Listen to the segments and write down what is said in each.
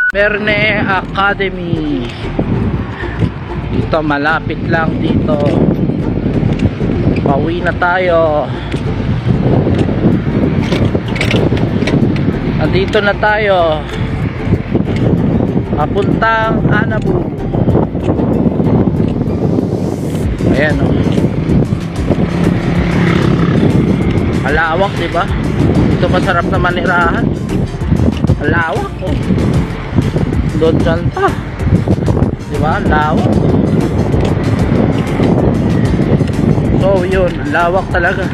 Verne Academy. Dito malapit lang dito. Pauwi na tayo. Nandito na tayo. Papuntang Anabu. Ayan o. Malawak, diba? Ito masarap na manirahan. Malawak o. Doon dyan pa. Diba? Lawak. So yun, lawak talaga.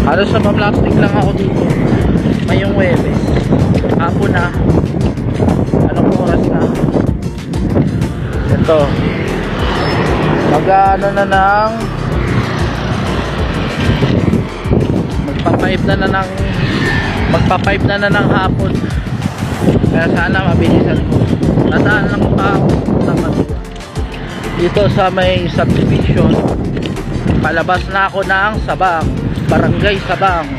Halos sa plastic lang ako dito. Ngayong Webes. Hapon na. Anong oras na? Ito. Mag-ano na ng magpa-5 na ng hapon. Kaya sana mabilisan ko. Nadaan lang pa ako dito sa may subdivision. Palabas na ako ng Sabang, Barangay Sabang,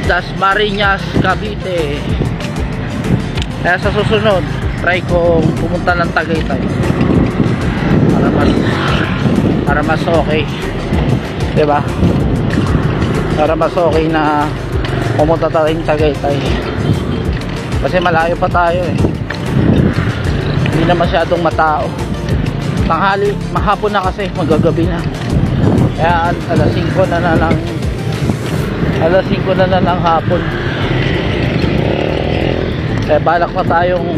Dasmariñas, Cavite. Kaya sa susunod try kong pumunta ng Tagaytay para mas okay, diba? Para mas okay na pumunta tayong Tagaytay kasi malayo pa tayo eh. Hindi na masyadong matao. Tanghali, mahapon na kasi, magagabi na. Kaya alas 5 na lang hapon. Kaya balak na tayong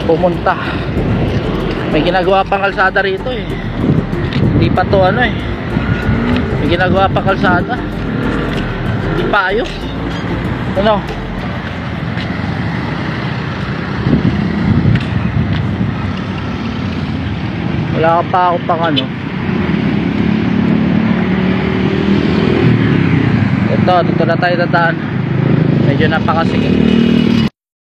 pumunta. May ginagawa pang kalsada rito eh. Hindi pa to ano eh. May ginagawa pang kalsada. Hindi pa ayos. Ano? Wala pa ako pang ano. Dito na tayo dadaan. Medyo napakasikip.